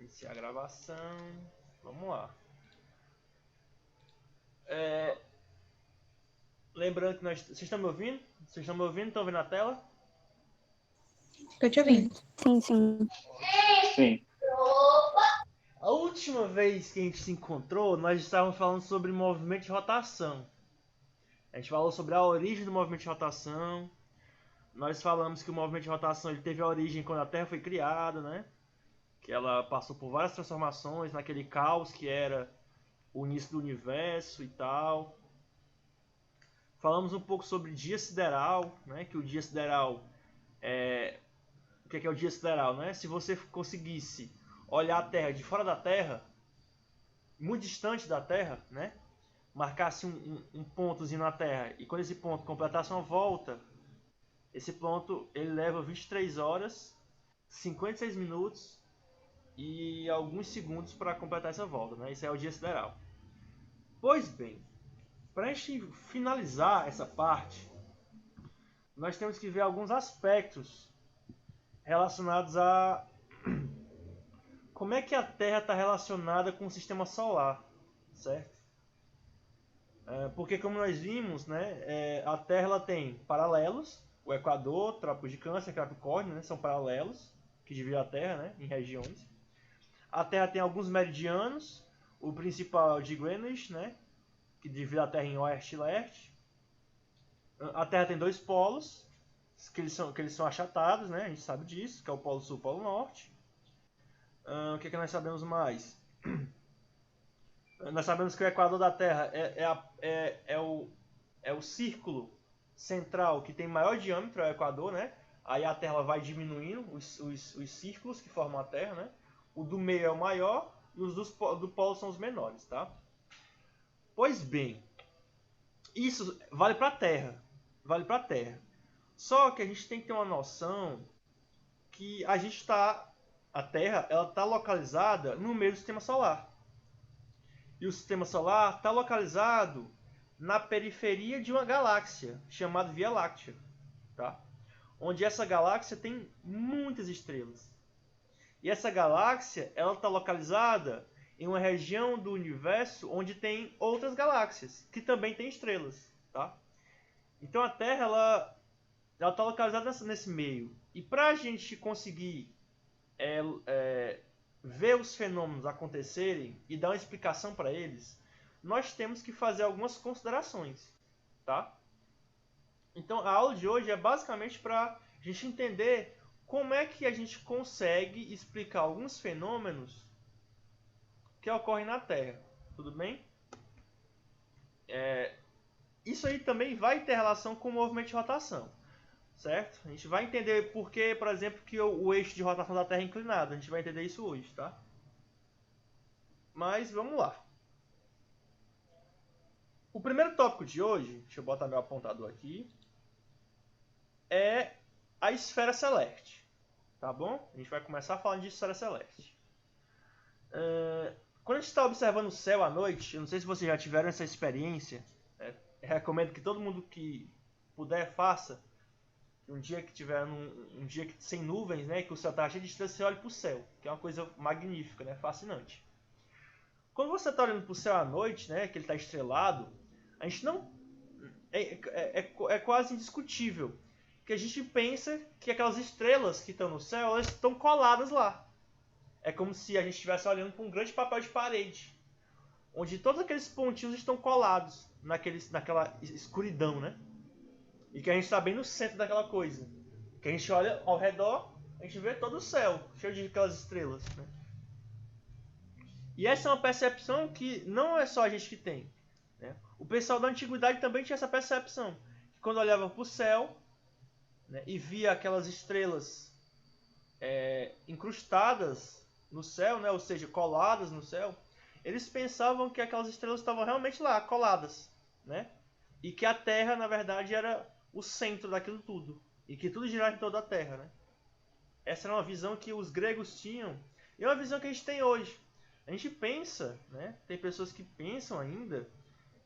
Iniciar a gravação. Vamos lá. Lembrando que vocês estão me ouvindo? Vocês estão me ouvindo? Estão vendo a tela? Tô te ouvindo. Sim. Sim. A última vez que a gente se encontrou, nós estávamos falando sobre movimento de rotação. A gente falou sobre a origem do movimento de rotação. Nós falamos que o movimento de rotação ele teve a origem quando a Terra foi criada, né? Que ela passou por várias transformações naquele caos que era o início do universo e tal. Falamos um pouco sobre dia sideral, né? Que o dia sideral o que é o dia sideral, né? Se você conseguisse olhar a Terra de fora da Terra, muito distante da Terra, né? Marcasse um pontozinho na Terra e quando esse ponto completasse uma volta, esse ponto ele leva 23 horas, 56 minutos e alguns segundos para completar essa volta, né? Isso é o dia sideral. Pois bem, para a gente finalizar essa parte, nós temos que ver alguns aspectos relacionados a como é que a Terra está relacionada com o Sistema Solar, certo? Porque como nós vimos, né, a Terra ela tem paralelos, o Equador, Trópico de Câncer, Capricórnio, né, são paralelos que dividem a Terra, né, em regiões. A Terra tem alguns meridianos, o principal é o de Greenwich, né, que divide a Terra em oeste e leste. A Terra tem dois polos, que eles são achatados, né, a gente sabe disso, que é o Polo Sul e o Polo Norte. O que é que nós sabemos mais? Nós sabemos que o Equador da Terra é o círculo central que tem maior diâmetro, é o Equador, né? Aí a Terra vai diminuindo os círculos que formam a Terra, né? O do meio é o maior e os do polo são os menores, tá? Pois bem, isso vale para a Terra, Só que a gente tem que ter uma noção que a Terra ela está localizada no meio do Sistema Solar. E o Sistema Solar está localizado na periferia de uma galáxia chamada Via Láctea, tá? Onde essa galáxia tem muitas estrelas. E essa galáxia ela está localizada em uma região do universo onde tem outras galáxias que também têm estrelas, tá? Então a Terra ela está localizada nesse meio. E para a gente conseguir ver os fenômenos acontecerem e dar uma explicação para eles, nós temos que fazer algumas considerações, tá? Então a aula de hoje é basicamente para a gente entender como é que a gente consegue explicar alguns fenômenos que ocorrem na Terra, tudo bem? Isso aí também vai ter relação com o movimento de rotação, certo? A gente vai entender por que, por exemplo, que o eixo de rotação da Terra é inclinado. A gente vai entender isso hoje, tá? Mas vamos lá. O primeiro tópico de hoje, deixa eu botar meu apontador aqui, é a esfera celeste, tá bom? A gente vai começar falando de esfera celeste. Quando a gente está observando o céu à noite, eu não sei se vocês já tiveram essa experiência, né? Eu recomendo que todo mundo que puder faça. Um dia que tiver um dia sem nuvens, né, que o céu está cheio de estrelas, você olha para o céu, que é uma coisa magnífica, né, fascinante. Quando você está olhando para o céu à noite, né, que ele está estrelado, a gente não é quase indiscutível que a gente pensa que aquelas estrelas que estão no céu elas estão coladas lá. É como se a gente estivesse olhando para um grande papel de parede, onde todos aqueles pontinhos estão colados naquela escuridão, né? E que a gente está bem no centro daquela coisa. Que a gente olha ao redor, a gente vê todo o céu, cheio de aquelas estrelas, né? E essa é uma percepção que não é só a gente que tem, né? O pessoal da antiguidade também tinha essa percepção. Que quando olhava para o céu, né, e via aquelas estrelas incrustadas no céu, né, ou seja, coladas no céu, eles pensavam que aquelas estrelas estavam realmente lá, coladas, né? E que a Terra, na verdade, era o centro daquilo tudo. E que tudo girava em torno da Terra, né? Essa era uma visão que os gregos tinham. E é uma visão que a gente tem hoje. A gente pensa, né? Tem pessoas que pensam ainda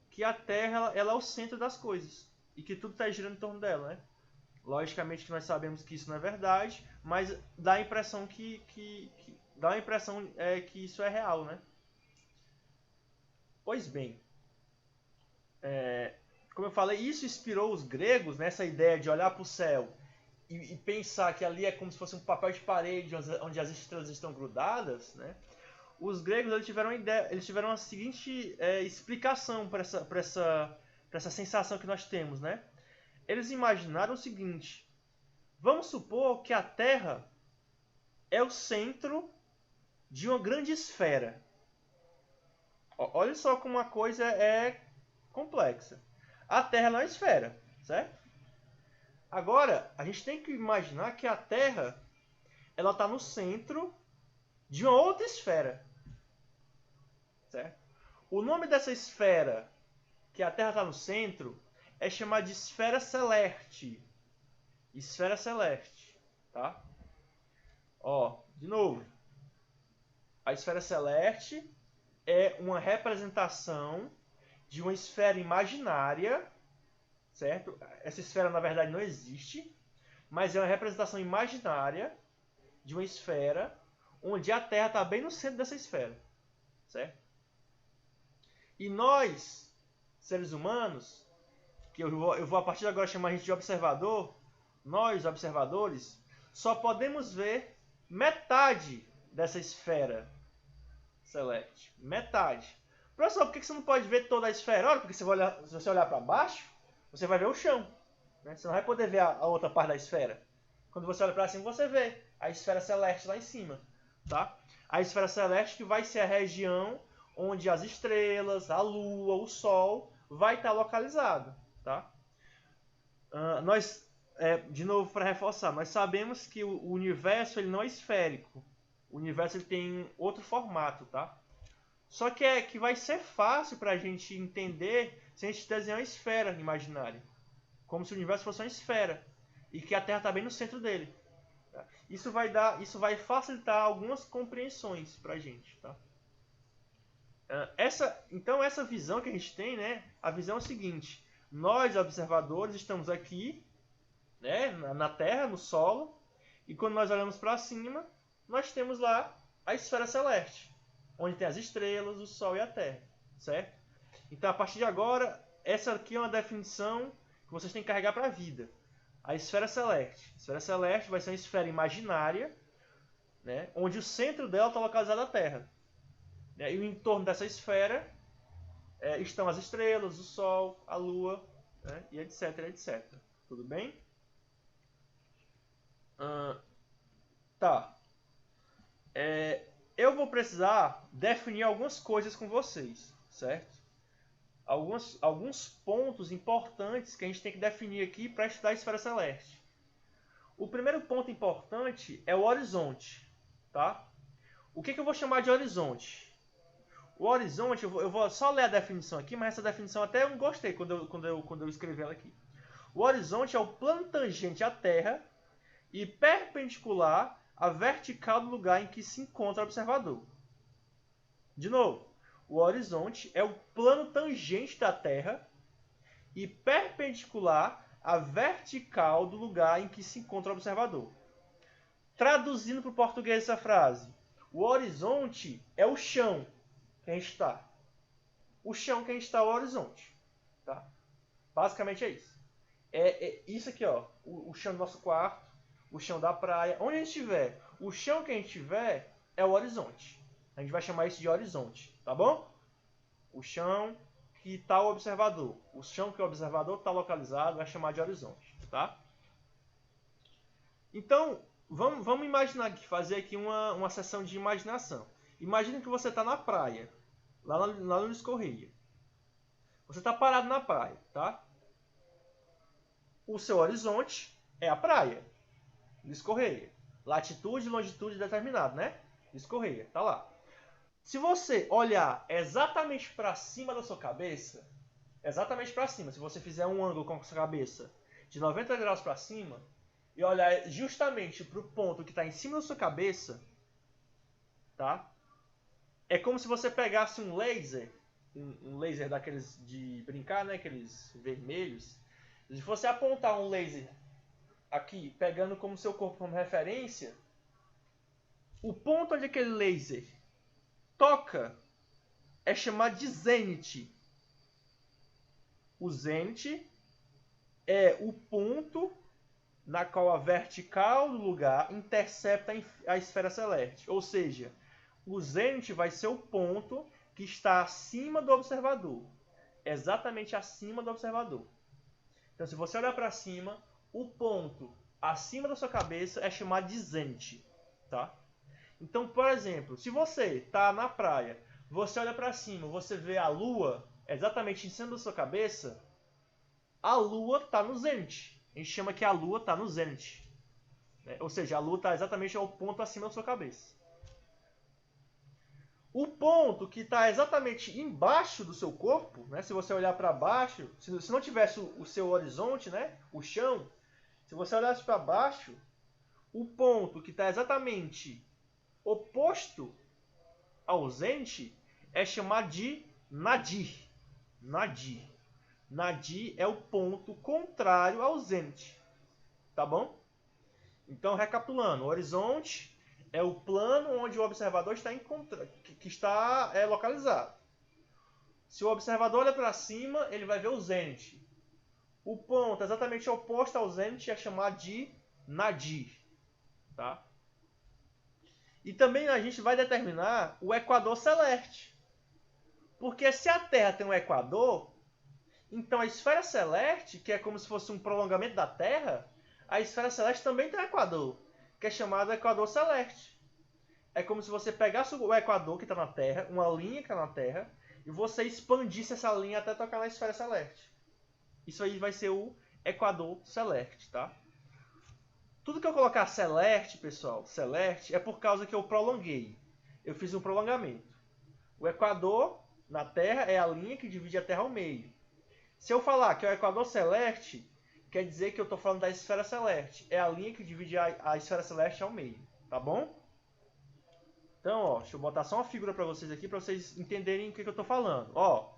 que a Terra ela é o centro das coisas. E que tudo está girando em torno dela, né? Logicamente que nós sabemos que isso não é verdade, mas dá a impressão dá a impressão que isso é real, né? Pois bem, como eu falei, isso inspirou os gregos nessa ideia de olhar para o céu e pensar que ali é como se fosse um papel de parede onde as estrelas estão grudadas, né? Os gregos eles tiveram a seguinte explicação para essa sensação que nós temos, né? Eles imaginaram o seguinte: vamos supor que a Terra é o centro de uma grande esfera. Olha só como a coisa é complexa. A Terra não é esfera, certo? Agora, a gente tem que imaginar que a Terra ela está no centro de uma outra esfera, certo? O nome dessa esfera que a Terra está no centro é chamada de esfera celeste. Esfera celeste, tá? Ó, de novo. A esfera celeste é uma representação de uma esfera imaginária, certo? Essa esfera na verdade não existe, mas é uma representação imaginária de uma esfera onde a Terra está bem no centro dessa esfera, certo? E nós, seres humanos, que eu vou a partir de agora chamar a gente de observador, nós, observadores, só podemos ver metade dessa esfera celeste. Metade. Professor, por que você não pode ver toda a esfera? Olha, porque se você olhar para baixo, você vai ver o chão. Né? Você não vai poder ver a outra parte da esfera. Quando você olha para cima, você vê a esfera celeste lá em cima. Tá? A esfera celeste que vai ser a região onde as estrelas, a lua, o sol vai estar localizado. Tá? De novo para reforçar, nós sabemos que o universo ele não é esférico. O universo ele tem outro formato, tá? Só que vai ser fácil para a gente entender se a gente desenhar uma esfera imaginária. Como se o universo fosse uma esfera. E que a Terra está bem no centro dele. Tá? Isso vai facilitar algumas compreensões para a gente, tá? Então essa visão que a gente tem, né? A visão é a seguinte: nós observadores estamos aqui, né? Na Terra, no solo, e quando nós olhamos para cima, nós temos lá a esfera celeste, onde tem as estrelas, o Sol e a Terra, certo? Então, a partir de agora, essa aqui é uma definição que vocês têm que carregar para a vida. A esfera celeste. A esfera celeste vai ser uma esfera imaginária, né, onde o centro dela está localizado na Terra. E o entorno dessa esfera estão as estrelas, o Sol, a Lua, né, e etc, etc. Tudo bem? Tá. Eu vou precisar definir algumas coisas com vocês, certo? Alguns pontos importantes que a gente tem que definir aqui para estudar a esfera celeste. O primeiro ponto importante é o horizonte, tá? O que eu vou chamar de horizonte? O horizonte, eu vou só ler a definição aqui, mas essa definição até eu não gostei quando eu escrevi ela aqui. O horizonte é o plano tangente à Terra e perpendicular à vertical do lugar em que se encontra o observador. De novo, o horizonte é o plano tangente da Terra e perpendicular à vertical do lugar em que se encontra o observador. Traduzindo para o português essa frase, o horizonte é o chão que a gente está. O chão que a gente está é o horizonte. Tá? Basicamente é isso. É isso aqui, ó, o chão do nosso quarto, o chão da praia, onde a gente estiver. O chão que a gente tiver é o horizonte. A gente vai chamar isso de horizonte, tá bom? O chão que está o observador. O chão que o observador está localizado vai chamar de horizonte, tá? Então, vamos imaginar aqui, fazer aqui uma sessão de imaginação. Imagina que você está na praia, lá no Luiz Correia. Você está parado na praia, tá? O seu horizonte é a praia, Luiz Correia. Latitude e longitude determinado, né? Luiz Correia, tá lá. Se você olhar exatamente para cima da sua cabeça, exatamente para cima, se você fizer um ângulo com a sua cabeça de 90 graus para cima e olhar justamente para o ponto que está em cima da sua cabeça, tá? É como se você pegasse um laser daqueles de brincar, né? Aqueles vermelhos. Se você apontar um laser aqui, pegando como seu corpo como referência, o ponto onde aquele laser toca é chamado de zênite. O zênite é o ponto na qual a vertical do lugar intercepta a esfera celeste. Ou seja, o zênite vai ser o ponto que está acima do observador. Exatamente acima do observador. Então, se você olhar para cima, o ponto acima da sua cabeça é chamado de zênite. Tá? Então, por exemplo, se você está na praia, você olha para cima, você vê a lua exatamente em cima da sua cabeça, a lua está no zênite. A gente chama que a lua está no zênite. Ou seja, a lua está exatamente ao ponto acima da sua cabeça. O ponto que está exatamente embaixo do seu corpo, né, se você olhar para baixo, se não tivesse o seu horizonte, né, o chão, se você olhasse para baixo, o ponto que está exatamente oposto ao zênite é chamado de nadir. Nadir. Nadir é o ponto contrário ao zênite. Tá bom? Então, recapitulando, o horizonte é o plano onde o observador está localizado. Se o observador olha para cima, ele vai ver o zênite. O ponto exatamente oposto ao zênite é chamado de nadir. Tá? E também a gente vai determinar o equador celeste. Porque se a Terra tem um equador, então a esfera celeste, que é como se fosse um prolongamento da Terra, a esfera celeste também tem um equador, que é chamado equador celeste. É como se você pegasse o equador que está na Terra, uma linha que está na Terra, e você expandisse essa linha até tocar na esfera celeste. Isso aí vai ser o equador celeste, tá? Tudo que eu colocar celeste, pessoal, celeste, é por causa que eu prolonguei. Eu fiz um prolongamento. O equador na Terra é a linha que divide a Terra ao meio. Se eu falar que é o equador celeste, quer dizer que eu estou falando da esfera celeste. É a linha que divide a esfera celeste ao meio. Tá bom? Então, ó, deixa eu botar só uma figura para vocês aqui, para vocês entenderem o que eu estou falando. Ó,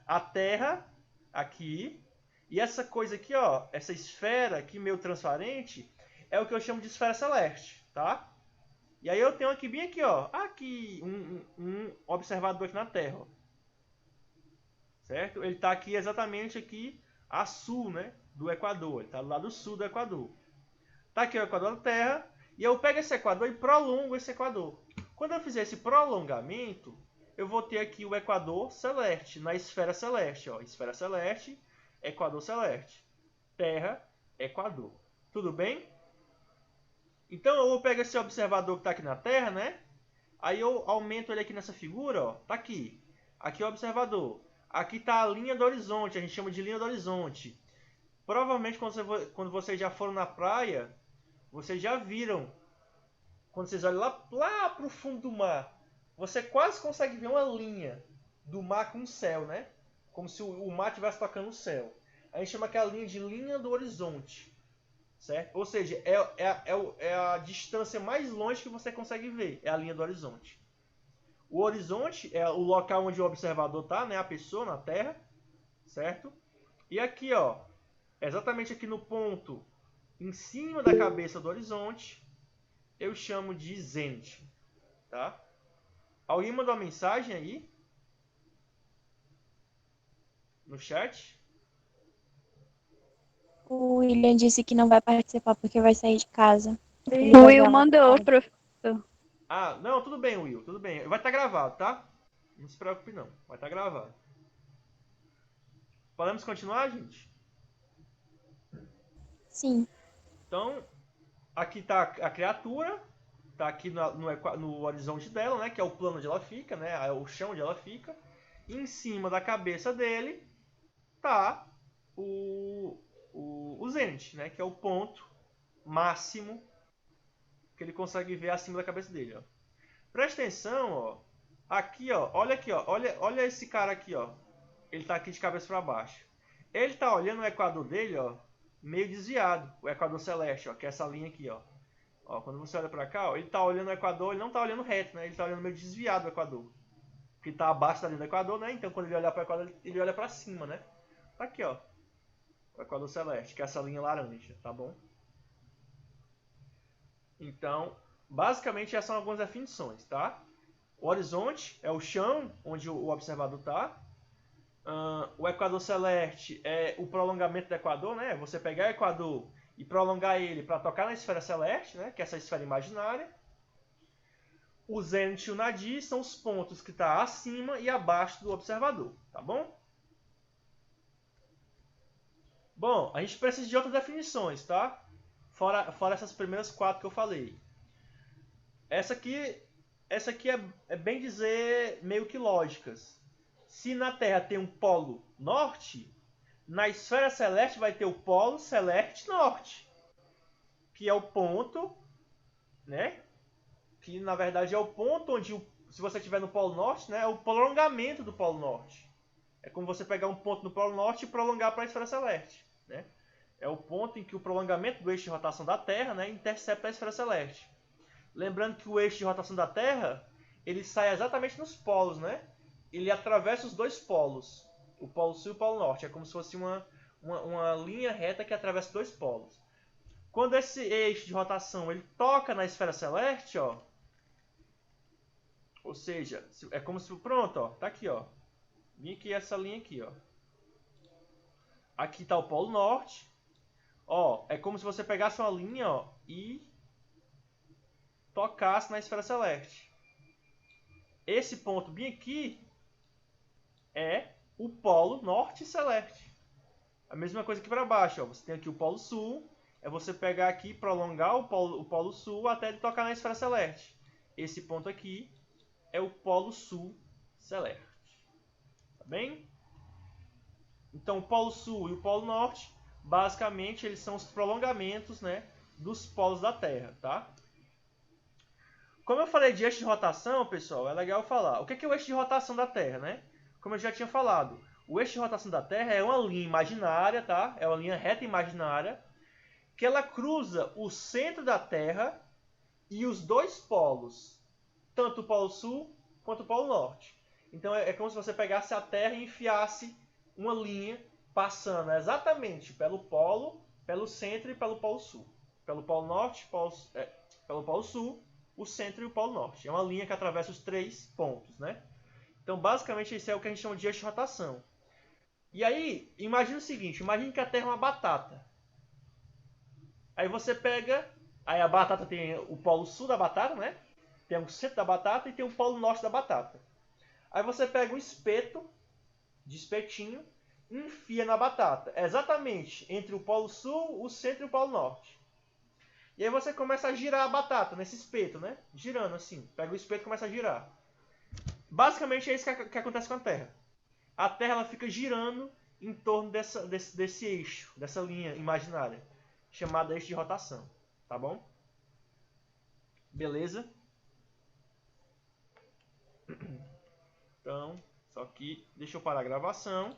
a Terra aqui, e essa coisa aqui, ó, essa esfera aqui meio transparente, é o que eu chamo de esfera celeste, tá? E aí eu tenho aqui, bem aqui, ó, aqui um observador aqui na Terra, ó. Certo? Ele está aqui exatamente aqui a sul, né, do Equador. Ele está do lado sul do Equador. Está aqui o Equador da Terra. E eu pego esse Equador e prolongo esse Equador. Quando eu fizer esse prolongamento, eu vou ter aqui o Equador celeste, na esfera celeste. Ó, esfera celeste, Equador celeste. Terra, Equador. Tudo bem? Então eu vou pegar esse observador que está aqui na Terra, né? Aí eu aumento ele aqui nessa figura, ó. Tá aqui. Aqui é o observador. Aqui está a linha do horizonte, a gente chama de linha do horizonte. Provavelmente quando vocês já foram na praia, vocês já viram. Quando vocês olham lá para o fundo do mar, você quase consegue ver uma linha do mar com o céu, né? Como se o mar estivesse tocando o céu. A gente chama aquela linha de linha do horizonte. Certo? Ou seja, é a distância mais longe que você consegue ver. É a linha do horizonte. O horizonte é o local onde o observador está, né? A pessoa na Terra, certo? E aqui, ó, exatamente aqui no ponto em cima da cabeça do horizonte, eu chamo de zênite, tá? Alguém mandou uma mensagem aí no chat? O William disse que não vai participar porque vai sair de casa. O Will mandou, professor. Ah, não, tudo bem, Will, tudo bem. Vai estar gravado, tá? Não se preocupe não, vai estar gravado. Podemos continuar, gente? Sim. Então, aqui está a criatura, está aqui no horizonte dela, né? Que é o plano onde ela fica, né? É o chão onde ela fica. Em cima da cabeça dele tá o zênite, né? Que é o ponto máximo que ele consegue ver acima da cabeça dele, ó. Presta atenção, ó. Aqui, ó. Olha aqui, ó. Olha esse cara aqui, ó. Ele tá aqui de cabeça para baixo. Ele tá olhando o equador dele, ó, meio desviado. O equador celeste, ó, que é essa linha aqui, ó. Ó, quando você olha para cá, ó, ele tá olhando o equador, ele não tá olhando reto, né? Ele tá olhando meio desviado o equador. Porque tá abaixo da linha do equador, né? Então quando ele olhar para o equador, ele olha para cima, né? Tá aqui, ó. O equador celeste, que é essa linha laranja, tá bom? Então, basicamente essas são algumas definições, tá? O horizonte é o chão onde o observador está. O equador celeste é o prolongamento do equador, né? Você pegar o equador e prolongar ele para tocar na esfera celeste, né? Que é essa esfera imaginária. O zênite e o nadir são os pontos que estão acima e abaixo do observador, tá bom? Bom, a gente precisa de outras definições, tá? Fora essas primeiras 4 que eu falei. Essa aqui é bem dizer meio que lógicas. Se na Terra tem um polo norte, na esfera celeste vai ter o polo celeste norte, que é o ponto, né? Que na verdade é o ponto onde, se você estiver no polo norte, né, é o prolongamento do polo norte. É como você pegar um ponto no polo norte e prolongar para a esfera celeste, né? É o ponto em que o prolongamento do eixo de rotação da Terra, né, intercepta a esfera celeste. Lembrando que o eixo de rotação da Terra, ele sai exatamente nos polos, né? Ele atravessa os dois polos, o polo sul e o polo norte. É como se fosse uma linha reta que atravessa dois polos. Quando esse eixo de rotação ele toca na esfera celeste, ó, ou seja, é como se, pronto, ó, tá aqui, ó, vem aqui essa linha aqui, ó. Aqui tá o polo norte, ó, é como se você pegasse uma linha, ó, e tocasse na esfera celeste. Esse ponto bem aqui é o polo norte celeste. A mesma coisa aqui para baixo, ó. Você tem aqui o polo sul, é você pegar aqui e prolongar o polo sul até ele tocar na esfera celeste. Esse ponto aqui é o polo sul celeste. Tá bem? Então o polo sul e o polo norte, basicamente eles são os prolongamentos, né, dos polos da Terra, tá? Como eu falei de eixo de rotação, pessoal, é legal falar. O que é o eixo de rotação da Terra, né? Como eu já tinha falado, o eixo de rotação da Terra é uma linha imaginária, tá? É uma linha reta imaginária que ela cruza o centro da Terra e os dois polos, tanto o polo sul quanto o polo norte. Então é como se você pegasse a Terra e enfiasse uma linha passando exatamente pelo polo, pelo centro e pelo polo sul. Pelo polo norte, pelo polo sul, o centro e o polo norte. É uma linha que atravessa os 3 pontos, né? Então, basicamente, esse é o que a gente chama de eixo de rotação. E aí, imagine o seguinte, imagine que a Terra é uma batata. Aí você pega, aí a batata tem o polo sul da batata, né? Tem o centro da batata e tem o polo norte da batata. Aí você pega um espeto, de espetinho, e enfia na batata, exatamente entre o polo sul, o centro e o polo norte. E aí você começa a girar a batata nesse espeto, né? Girando assim. Pega o espeto e começa a girar. Basicamente é isso que acontece com a Terra. A Terra ela fica girando em torno desse eixo, dessa linha imaginária, chamada eixo de rotação. Tá bom? Beleza? Então, só que deixa eu parar a gravação.